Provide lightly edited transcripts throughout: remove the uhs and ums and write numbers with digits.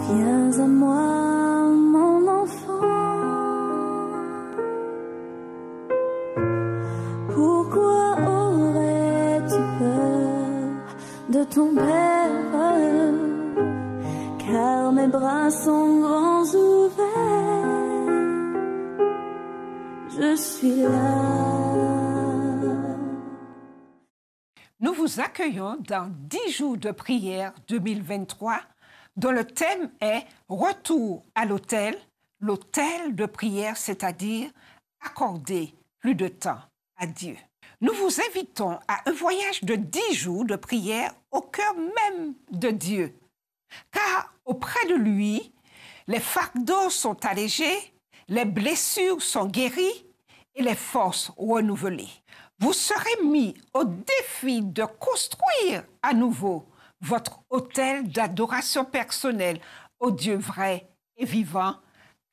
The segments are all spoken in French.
Viens à moi, mon enfant. Pourquoi aurais-tu peur de ton père? Car mes bras sont grands ouverts. Je suis là. Nous vous accueillons dans 10 jours de prière 2023 dont le thème est « Retour à l'autel », l'autel de prière, c'est-à-dire accorder plus de temps à Dieu. Nous vous invitons à un voyage de 10 jours de prière au cœur même de Dieu, car auprès de lui, les fardeaux sont allégés, les blessures sont guéries et les forces renouvelées. Vous serez mis au défi de construire à nouveau votre autel d'adoration personnelle au Dieu vrai et vivant,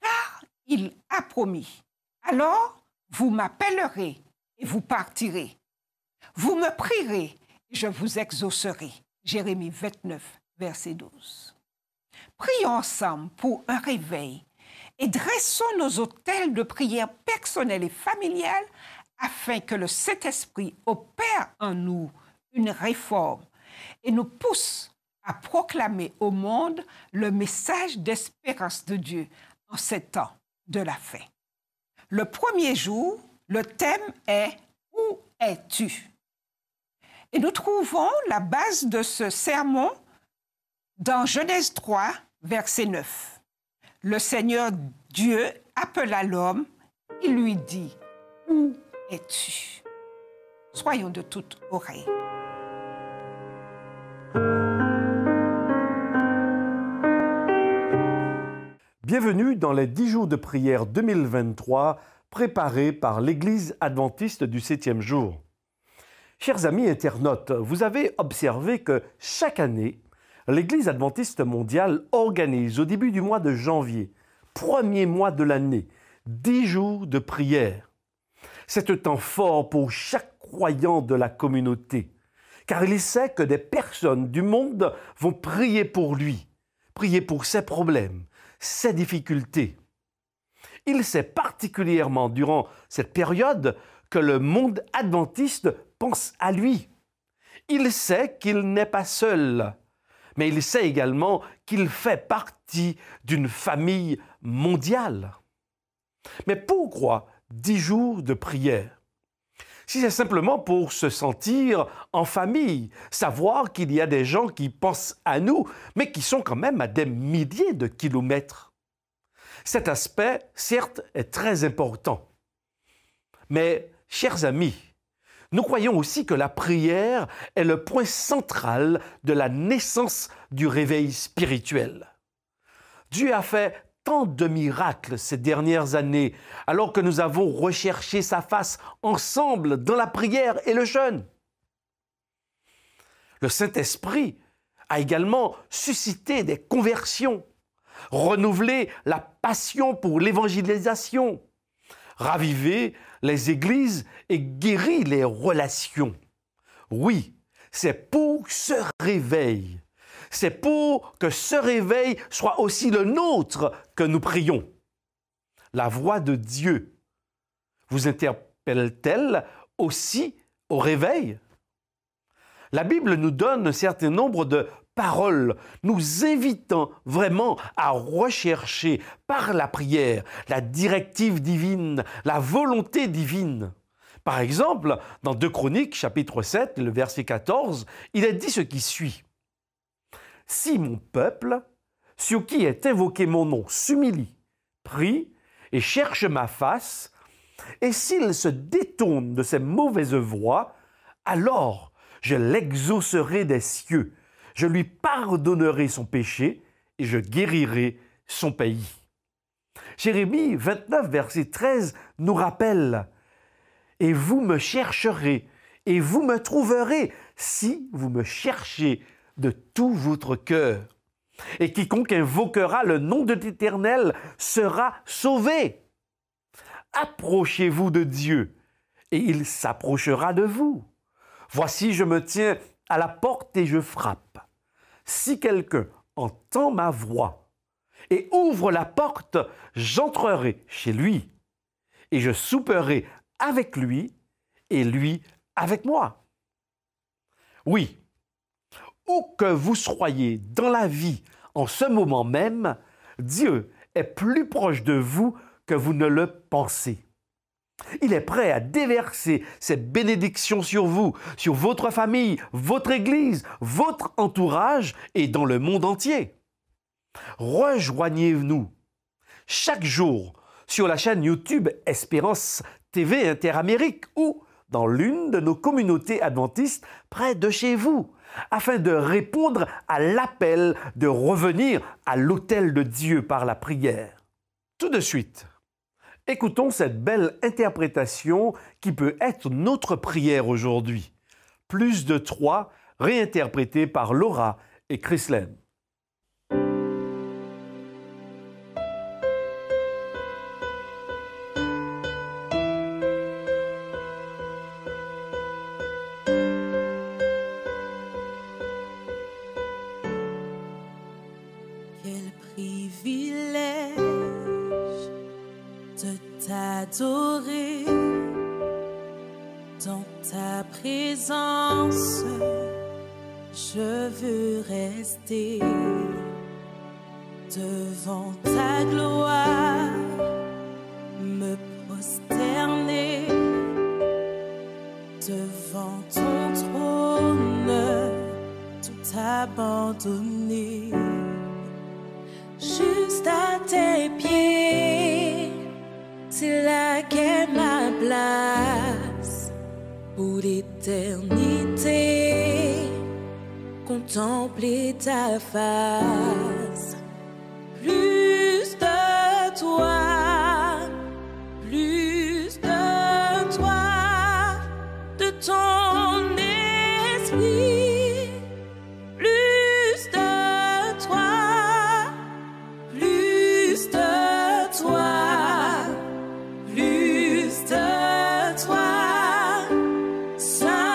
car il a promis. Alors, vous m'appellerez et vous partirez. Vous me prierez et je vous exaucerai. Jérémie 29, verset 12. Prions ensemble pour un réveil et dressons nos autels de prière personnelle et familiale afin que le Saint-Esprit opère en nous une réforme et nous pousse à proclamer au monde le message d'espérance de Dieu en ces temps de la fin. Le premier jour, le thème est « Où es-tu » ? Et nous trouvons la base de ce sermon dans Genèse 3, verset 9. Le Seigneur Dieu appela l'homme et lui dit « Où es-tu » ? Soyons de toute oreille. Bienvenue dans les 10 jours de prière 2023 préparés par l'Église adventiste du 7e jour. Chers amis internautes, vous avez observé que chaque année, l'Église adventiste mondiale organise au début du mois de janvier, premier mois de l'année, 10 jours de prière. C'est un temps fort pour chaque croyant de la communauté, car il sait que des personnes du monde vont prier pour lui, prier pour ses problèmes, ses difficultés. Il sait particulièrement durant cette période que le monde adventiste pense à lui. Il sait qu'il n'est pas seul, mais il sait également qu'il fait partie d'une famille mondiale. Mais pourquoi 10 jours de prière? Si c'est simplement pour se sentir en famille, savoir qu'il y a des gens qui pensent à nous, mais qui sont quand même à des milliers de kilomètres. Cet aspect, certes, est très important. Mais, chers amis, nous croyons aussi que la prière est le point central de la naissance du réveil spirituel. Dieu a fait tant de miracles ces dernières années, alors que nous avons recherché sa face ensemble dans la prière et le jeûne. Le Saint-Esprit a également suscité des conversions, renouvelé la passion pour l'évangélisation, ravivé les églises et guéri les relations. Oui, c'est pour ce réveil. C'est pour que ce réveil soit aussi le nôtre que nous prions. La voix de Dieu vous interpelle-t-elle aussi au réveil? La Bible nous donne un certain nombre de paroles, nous invitant vraiment à rechercher par la prière la directive divine, la volonté divine. Par exemple, dans 2 Chroniques, chapitre 7, le verset 14, il est dit ce qui suit. « Si mon peuple, sur qui est invoqué mon nom, s'humilie, prie et cherche ma face, et s'il se détourne de ses mauvaises voies, alors je l'exaucerai des cieux, je lui pardonnerai son péché et je guérirai son pays. » Jérémie 29, verset 13 nous rappelle « Et vous me chercherez, et vous me trouverez, si vous me cherchez de tout votre cœur. Et quiconque invoquera le nom de l'Éternel sera sauvé. Approchez-vous de Dieu, et il s'approchera de vous. Voici, je me tiens à la porte et je frappe. Si quelqu'un entend ma voix et ouvre la porte, j'entrerai chez lui et je souperai avec lui et lui avec moi. Oui, où que vous soyez dans la vie en ce moment même, Dieu est plus proche de vous que vous ne le pensez. Il est prêt à déverser ses bénédictions sur vous, sur votre famille, votre Église, votre entourage et dans le monde entier. Rejoignez-nous chaque jour sur la chaîne YouTube Espérance TV Interamérique ou dans l'une de nos communautés adventistes près de chez vous, afin de répondre à l'appel de revenir à l'autel de Dieu par la prière. Tout de suite, écoutons cette belle interprétation qui peut être notre prière aujourd'hui. Plus de 3, réinterprétée par Laura et Chrislène. Quel privilège de t'adorer dans ta présence. Je veux rester devant ta gloire, me prosterner devant ton trône, tout abandonner. Juste à tes pieds, c'est là qu'est ma place pour l'éternité. Contempler ta face, plus de toi, plus de toi, de ton esprit, plus de toi, plus de toi, plus de toi, Saint-Esprit.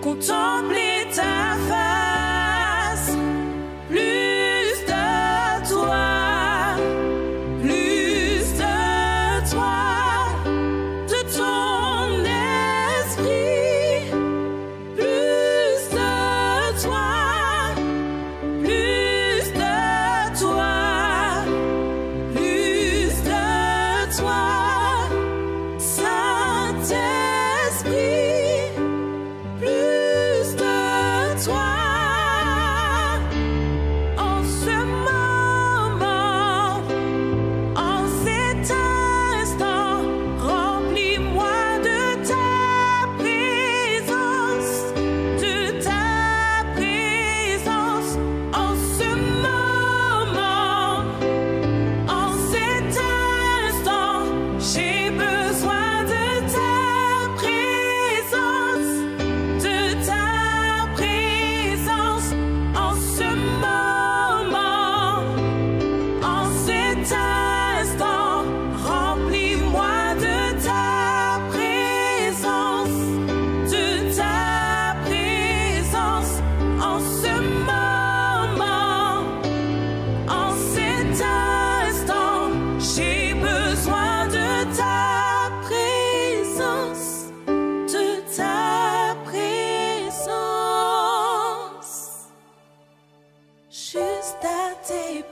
Contempler ta face, plus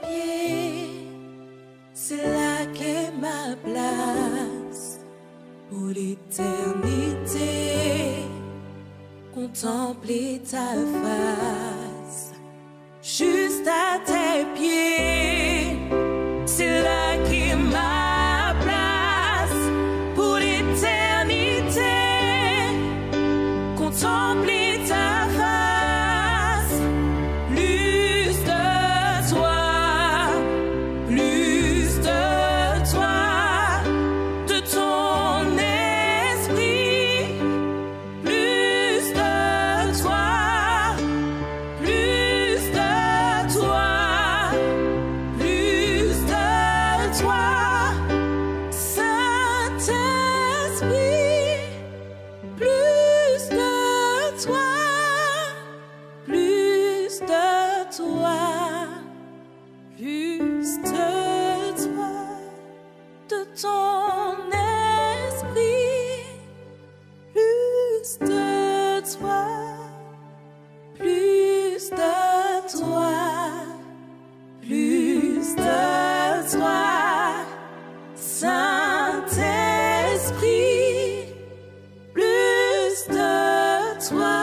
pieds, c'est là qu'est ma place pour l'éternité. Contempler ta face, juste à tes pieds, c'est là qu'est ma place pour l'éternité. Contempler ta face, plus de toi, plus de toi, de ton esprit, plus de toi, plus de toi, plus de toi, Saint-Esprit, plus de toi, plus de toi, plus de toi, de ton esprit, plus de toi, plus de toi, plus de toi, Saint-Esprit, plus de toi.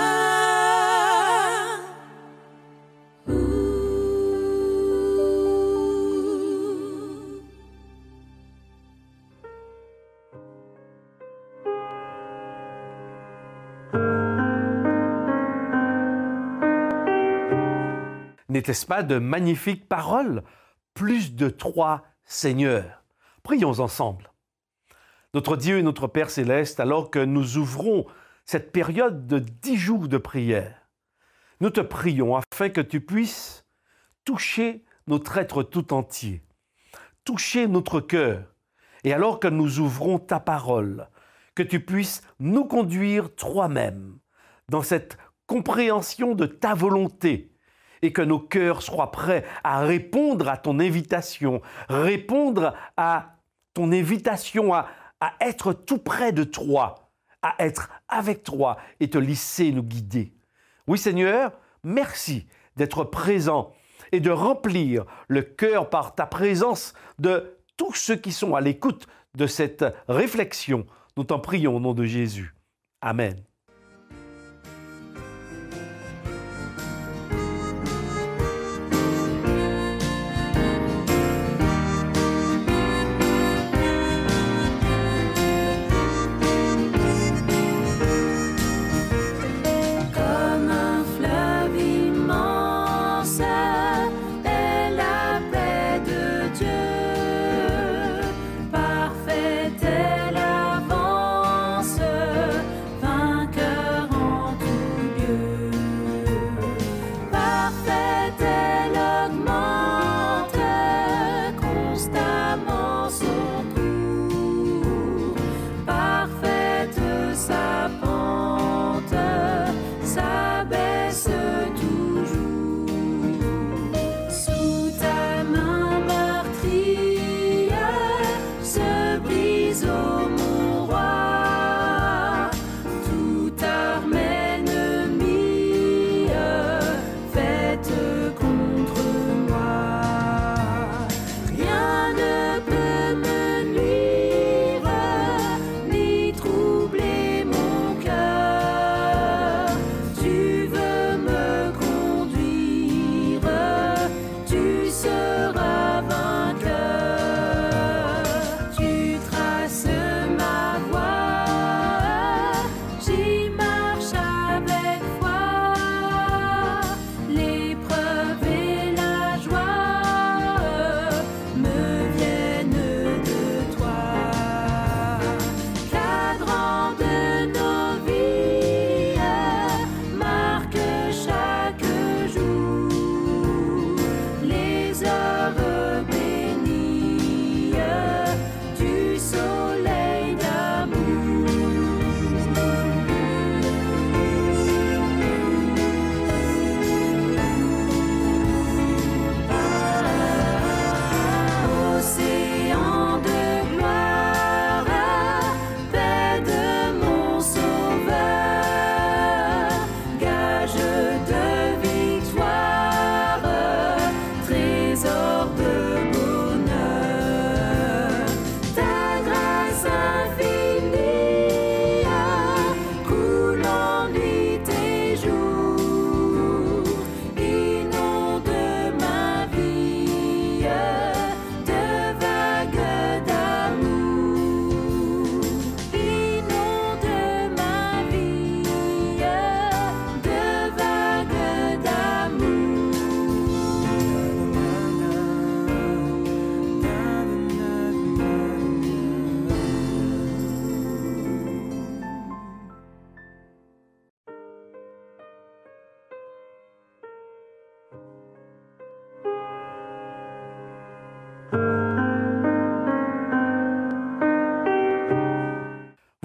N'était-ce pas de magnifiques paroles? Plus de toi, Seigneur. Prions ensemble. Notre Dieu et notre Père céleste, alors que nous ouvrons cette période de 10 jours de prière, nous te prions afin que tu puisses toucher notre être tout entier, toucher notre cœur. Et alors que nous ouvrons ta parole, que tu puisses nous conduire toi-même dans cette compréhension de ta volonté, et que nos cœurs soient prêts à répondre à ton invitation, répondre à ton invitation à être tout près de toi, à être avec toi et te laisser nous guider. Oui Seigneur, merci d'être présent et de remplir le cœur par ta présence de tous ceux qui sont à l'écoute de cette réflexion. Nous t'en prions au nom de Jésus. Amen. Comme un fleuve immense est la paix de Dieu, parfaite est l'avance, vainqueur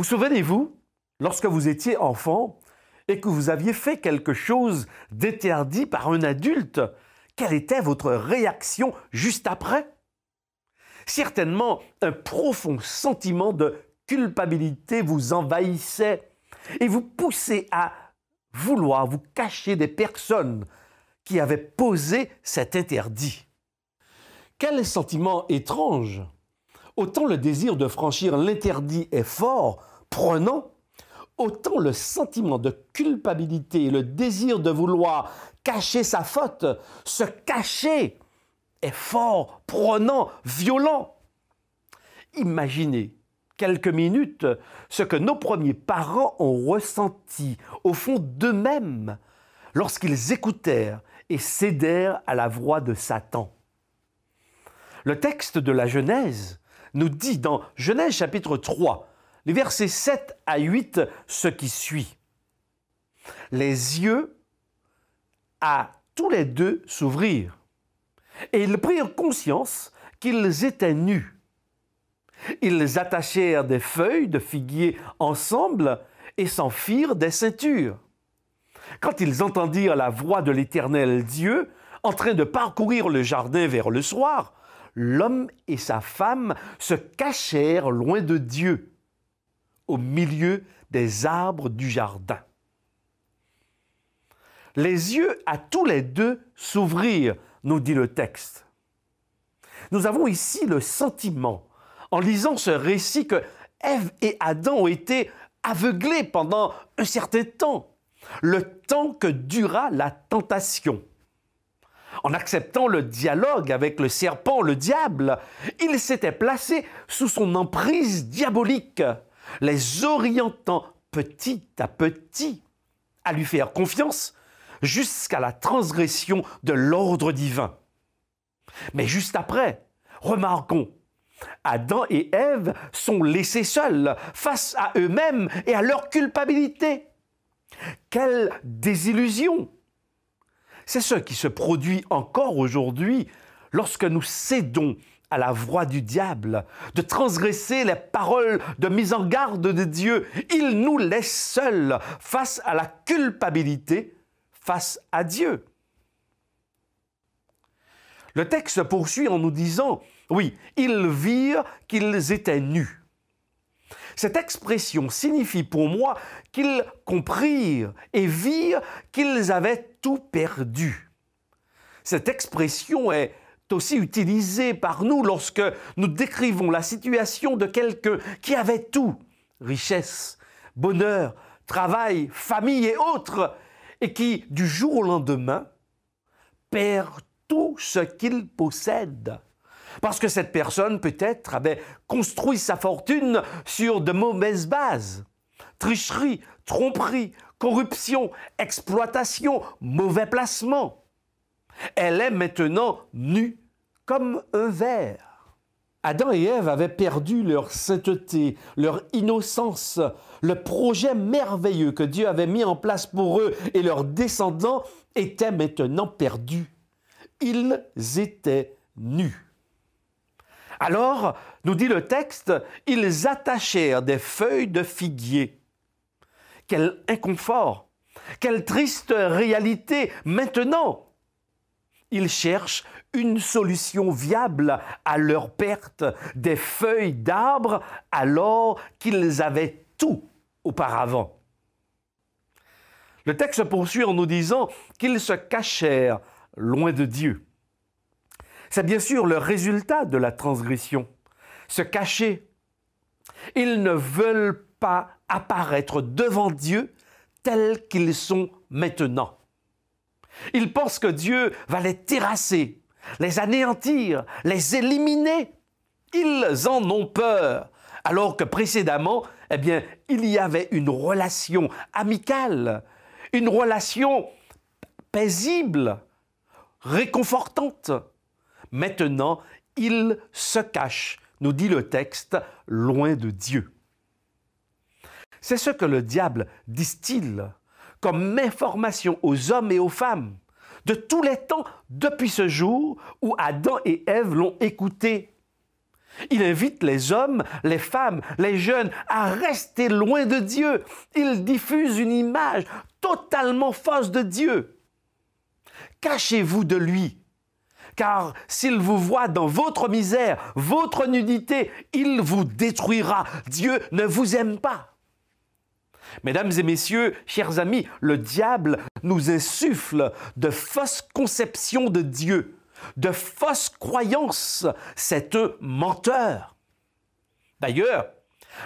souvenez-vous, lorsque vous étiez enfant et que vous aviez fait quelque chose d'interdit par un adulte, quelle était votre réaction juste après? Certainement, un profond sentiment de culpabilité vous envahissait et vous poussait à vouloir vous cacher des personnes qui avaient posé cet interdit. Quel sentiment étrange! Autant le désir de franchir l'interdit est fort, prenant, autant le sentiment de culpabilité et le désir de vouloir cacher sa faute, se cacher, est fort, prenant, violent. Imaginez quelques minutes ce que nos premiers parents ont ressenti au fond d'eux-mêmes lorsqu'ils écoutèrent et cédèrent à la voix de Satan. Le texte de la Genèse nous dit dans Genèse chapitre 3, les versets 7 à 8, ce qui suit. Les yeux à tous les deux s'ouvrirent, et ils prirent conscience qu'ils étaient nus. Ils attachèrent des feuilles de figuier ensemble et s'en firent des ceintures. Quand ils entendirent la voix de l'Éternel Dieu en train de parcourir le jardin vers le soir, l'homme et sa femme se cachèrent loin de Dieu, au milieu des arbres du jardin. Les yeux à tous les deux s'ouvrirent, nous dit le texte. Nous avons ici le sentiment, en lisant ce récit, que Ève et Adam ont été aveuglés pendant un certain temps, le temps que dura la tentation. En acceptant le dialogue avec le serpent, le diable, ils s'étaient placés sous son emprise diabolique, les orientant petit à petit à lui faire confiance jusqu'à la transgression de l'ordre divin. Mais juste après, remarquons, Adam et Ève sont laissés seuls face à eux-mêmes et à leur culpabilité. Quelle désillusion! C'est ce qui se produit encore aujourd'hui lorsque nous cédons à la voix du diable, de transgresser les paroles de mise en garde de Dieu. Il nous laisse seuls face à la culpabilité, face à Dieu. Le texte poursuit en nous disant, oui, ils virent qu'ils étaient nus. Cette expression signifie pour moi qu'ils comprirent et virent qu'ils avaient tout perdu. Cette expression est aussi utilisée par nous lorsque nous décrivons la situation de quelqu'un qui avait tout, richesse, bonheur, travail, famille et autres, et qui, du jour au lendemain, perd tout ce qu'il possède. Parce que cette personne, peut-être, avait construit sa fortune sur de mauvaises bases. Tricherie, tromperie, corruption, exploitation, mauvais placement. Elle est maintenant nue comme un ver. Adam et Ève avaient perdu leur sainteté, leur innocence, le projet merveilleux que Dieu avait mis en place pour eux et leurs descendants était maintenant perdu. Ils étaient nus. Alors, nous dit le texte, ils attachèrent des feuilles de figuier. Quel inconfort, quelle triste réalité maintenant! Ils cherchent une solution viable à leur perte des feuilles d'arbres alors qu'ils avaient tout auparavant. Le texte poursuit en nous disant qu'ils se cachèrent loin de Dieu. C'est bien sûr le résultat de la transgression, se cacher. Ils ne veulent pas apparaître devant Dieu tels qu'ils sont maintenant. Ils pensent que Dieu va les terrasser, les anéantir, les éliminer. Ils en ont peur, alors que précédemment, il y avait une relation amicale, une relation paisible, réconfortante. Maintenant, ils se cachent, nous dit le texte, loin de Dieu. C'est ce que le diable distille comme information aux hommes et aux femmes de tous les temps depuis ce jour où Adam et Ève l'ont écouté. Il invite les hommes, les femmes, les jeunes à rester loin de Dieu. Il diffuse une image totalement fausse de Dieu. Cachez-vous de lui, car s'il vous voit dans votre misère, votre nudité, il vous détruira. Dieu ne vous aime pas. Mesdames et messieurs, chers amis, le diable nous insuffle de fausses conceptions de Dieu, de fausses croyances. C'est un menteur. D'ailleurs,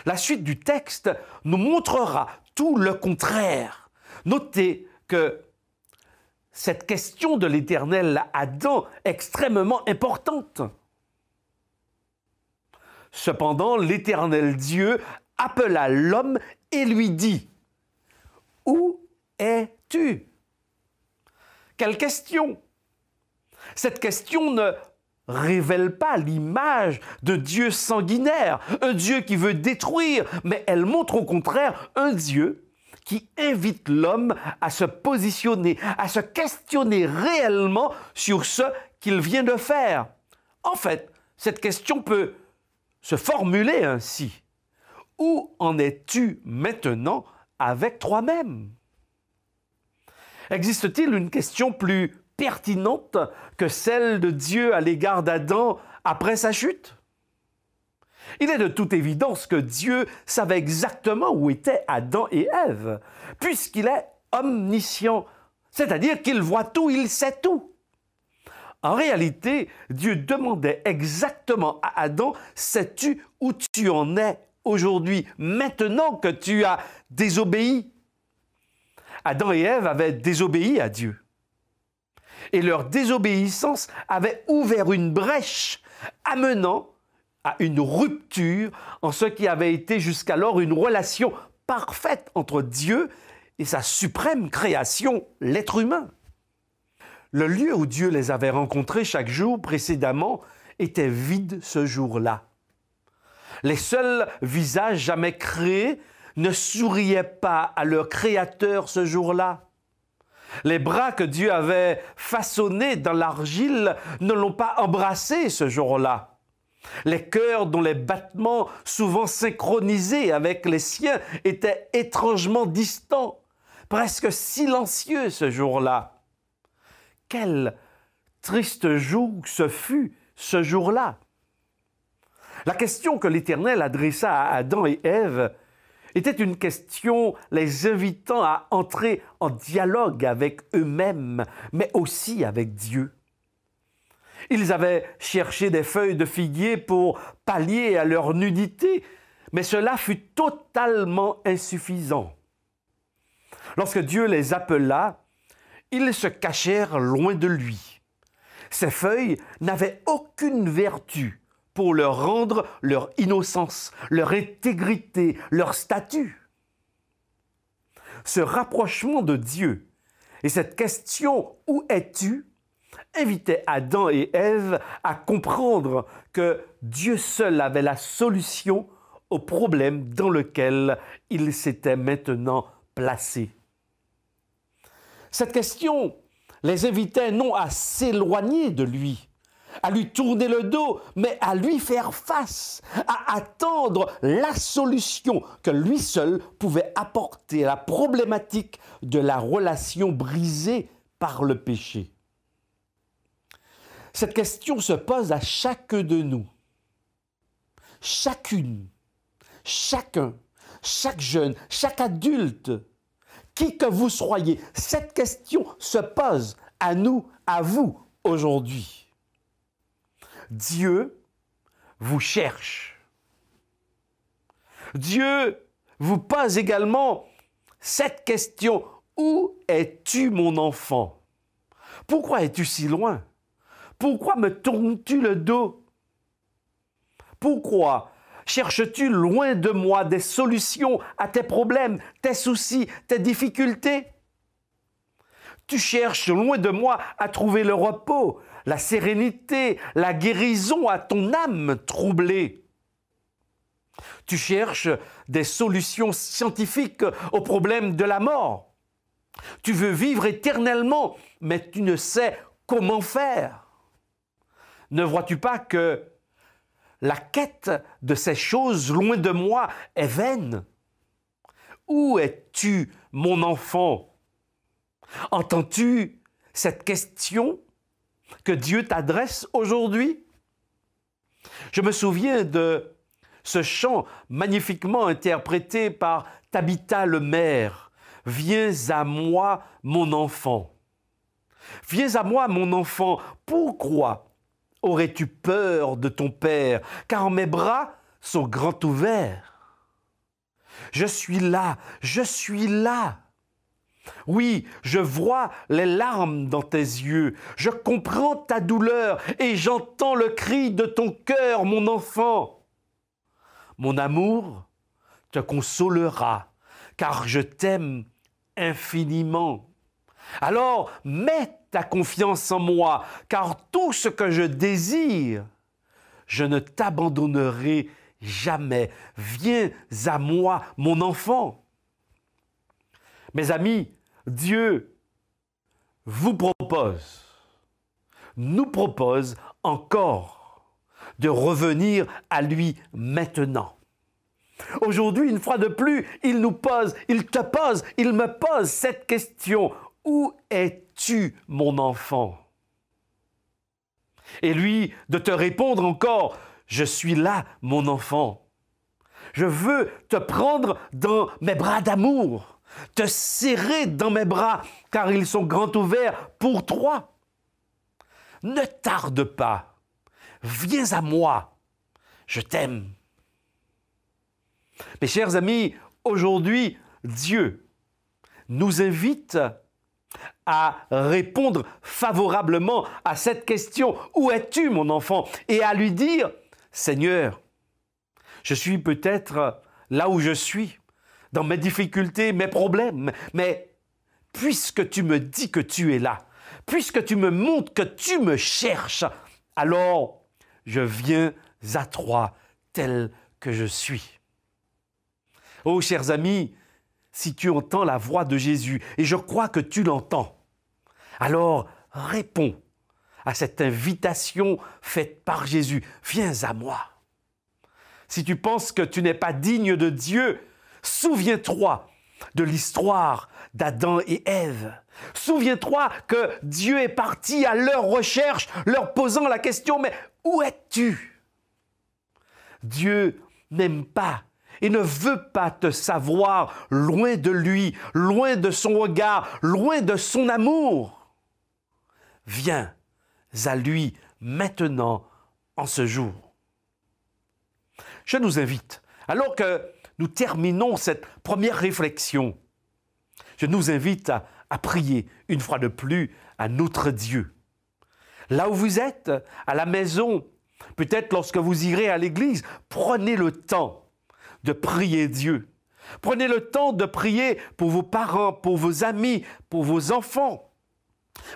la suite du texte nous montrera tout le contraire. Notez que cette question de l'Éternel à Adam est extrêmement importante. Cependant, l'Éternel Dieu appela l'homme et lui dit « Où es-tu » Quelle question! Cette question ne révèle pas l'image de Dieu sanguinaire, un Dieu qui veut détruire, mais elle montre au contraire un Dieu qui invite l'homme à se positionner, à se questionner réellement sur ce qu'il vient de faire. En fait, cette question peut se formuler ainsi. Où en es-tu maintenant avec toi-même? Existe-t-il une question plus pertinente que celle de Dieu à l'égard d'Adam après sa chute? Il est de toute évidence que Dieu savait exactement où étaient Adam et Ève, puisqu'il est omniscient, c'est-à-dire qu'il voit tout, il sait tout. En réalité, Dieu demandait exactement à Adam, sais-tu où tu en es aujourd'hui, maintenant que tu as désobéi? Adam et Ève avaient désobéi à Dieu. Et leur désobéissance avait ouvert une brèche amenant à une rupture en ce qui avait été jusqu'alors une relation parfaite entre Dieu et sa suprême création, l'être humain. Le lieu où Dieu les avait rencontrés chaque jour précédemment était vide ce jour-là. Les seuls visages jamais créés ne souriaient pas à leur Créateur ce jour-là. Les bras que Dieu avait façonnés dans l'argile ne l'ont pas embrassé ce jour-là. Les cœurs dont les battements, souvent synchronisés avec les siens, étaient étrangement distants, presque silencieux ce jour-là. Quel triste jour ce fut ce jour-là! La question que l'Éternel adressa à Adam et Ève était une question les invitant à entrer en dialogue avec eux-mêmes, mais aussi avec Dieu. Ils avaient cherché des feuilles de figuier pour pallier à leur nudité, mais cela fut totalement insuffisant. Lorsque Dieu les appela, ils se cachèrent loin de lui. Ces feuilles n'avaient aucune vertu pour leur rendre leur innocence, leur intégrité, leur statut. Ce rapprochement de Dieu et cette question « Où es-tu » invitait Adam et Ève à comprendre que Dieu seul avait la solution au problème dans lequel ils s'étaient maintenant placés. Cette question les invitait non à s'éloigner de lui, à lui tourner le dos, mais à lui faire face, à attendre la solution que lui seul pouvait apporter à la problématique de la relation brisée par le péché. Cette question se pose à chacun de nous. Chacune, chacun, chaque jeune, chaque adulte, qui que vous soyez, cette question se pose à nous, à vous, aujourd'hui. Dieu vous cherche. Dieu vous pose également cette question. Où es-tu, mon enfant? Pourquoi es-tu si loin? Pourquoi me tournes-tu le dos? Pourquoi cherches-tu loin de moi des solutions à tes problèmes, tes soucis, tes difficultés? Tu cherches loin de moi à trouver le repos, la sérénité, la guérison à ton âme troublée. Tu cherches des solutions scientifiques aux problèmes de la mort. Tu veux vivre éternellement, mais tu ne sais comment faire. Ne vois-tu pas que la quête de ces choses loin de moi est vaine? Où es-tu, mon enfant? Entends-tu cette question que Dieu t'adresse aujourd'hui? Je me souviens de ce chant magnifiquement interprété par Tabitha Lemaire. « Viens à moi, mon enfant. Viens à moi, mon enfant. Pourquoi aurais-tu peur de ton père? Car mes bras sont grands ouverts. Je suis là, je suis là. Oui, je vois les larmes dans tes yeux, je comprends ta douleur et j'entends le cri de ton cœur, mon enfant. Mon amour te consolera, car je t'aime infiniment. Alors, mets ta confiance en moi, car tout ce que je désire, je ne t'abandonnerai jamais. Viens à moi, mon enfant. Mes amis, Dieu nous propose encore de revenir à lui maintenant. Aujourd'hui, une fois de plus, il me pose cette question. Où es-tu, mon enfant? Et lui, de te répondre encore, je suis là, mon enfant. Je veux te prendre dans mes bras d'amour, te serrer dans mes bras, car ils sont grands ouverts pour toi. Ne tarde pas, viens à moi, je t'aime. Mes chers amis, aujourd'hui, Dieu nous invite à répondre favorablement à cette question « Où es-tu, mon enfant ?» et à lui dire « Seigneur, je suis peut-être là où je suis, dans mes difficultés, mes problèmes, mais puisque tu me dis que tu es là, puisque tu me montres que tu me cherches, alors je viens à toi tel que je suis. » Oh, chers amis, si tu entends la voix de Jésus, et je crois que tu l'entends, alors réponds à cette invitation faite par Jésus. Viens à moi. Si tu penses que tu n'es pas digne de Dieu, souviens-toi de l'histoire d'Adam et Ève. Souviens-toi que Dieu est parti à leur recherche, leur posant la question, mais où es-tu? Dieu n'aime pas et ne veut pas te savoir loin de lui, loin de son regard, loin de son amour. Viens à lui maintenant, en ce jour. Je nous invite, alors que nous terminons cette première réflexion, je nous invite à prier une fois de plus à notre Dieu. Là où vous êtes, à la maison, peut-être lorsque vous irez à l'église, prenez le temps de prier Dieu. Prenez le temps de prier pour vos parents, pour vos amis, pour vos enfants,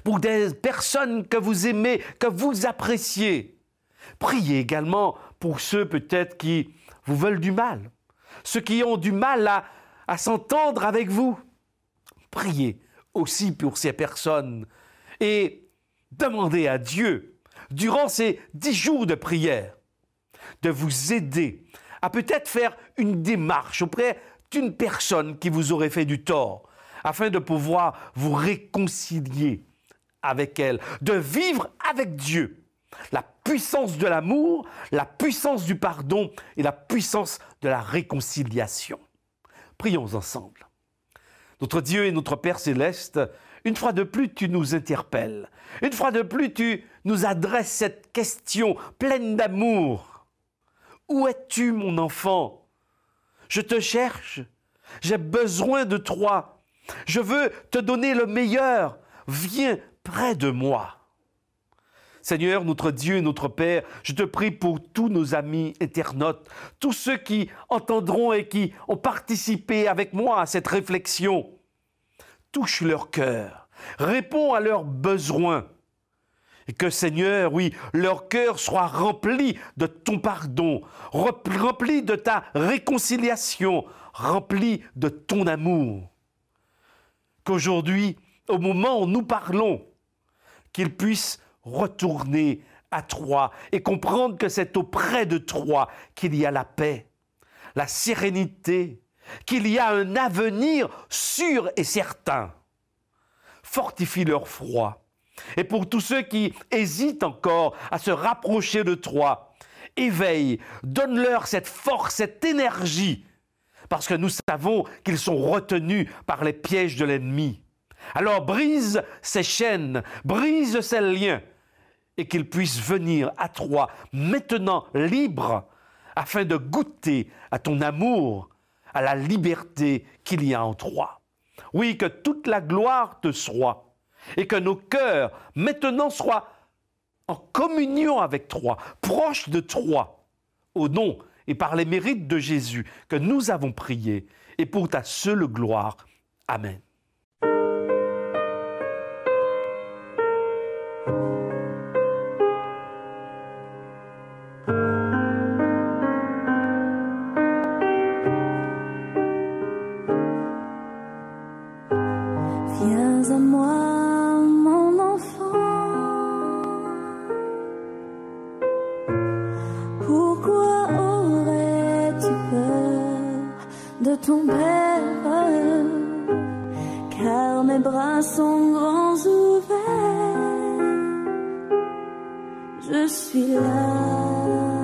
pour des personnes que vous aimez, que vous appréciez. Priez également pour ceux peut-être qui vous veulent du mal, ceux qui ont du mal à s'entendre avec vous. Priez aussi pour ces personnes et demandez à Dieu, durant ces 10 jours de prière, de vous aider à peut-être faire une démarche auprès d'une personne qui vous aurait fait du tort, afin de pouvoir vous réconcilier avec elle, de vivre avec Dieu la puissance de l'amour, la puissance du pardon et la puissance de la réconciliation. Prions ensemble. Notre Dieu et notre Père céleste, une fois de plus, tu nous interpelles. Une fois de plus, tu nous adresses cette question pleine d'amour. Où es-tu, mon enfant? Je te cherche. J'ai besoin de toi. Je veux te donner le meilleur. Viens près de moi. Seigneur, notre Dieu et notre Père, je te prie pour tous nos amis internautes, tous ceux qui entendront et qui ont participé avec moi à cette réflexion. Touche leur cœur, réponds à leurs besoins. Et que, Seigneur, oui, leur cœur soit rempli de ton pardon, rempli de ta réconciliation, rempli de ton amour. Qu'aujourd'hui, au moment où nous parlons, qu'ils puissent retourner à Troie et comprendre que c'est auprès de Troie qu'il y a la paix, la sérénité, qu'il y a un avenir sûr et certain. Fortifie leur foi. Et pour tous ceux qui hésitent encore à se rapprocher de Troie, éveille, donne-leur cette force, cette énergie, parce que nous savons qu'ils sont retenus par les pièges de l'ennemi. Alors brise ces chaînes, brise ces liens, et qu'ils puissent venir à Troie maintenant libres, afin de goûter à ton amour, à la liberté qu'il y a en Troie. Oui, que toute la gloire te soit, et que nos cœurs maintenant soient en communion avec Troie, proches de Troie, au nom et par les mérites de Jésus que nous avons prié, et pour ta seule gloire. Amen. Viens à moi, mon enfant. Pourquoi aurais-tu peur de ton père? Car mes bras sont grands ouverts. Je suis là.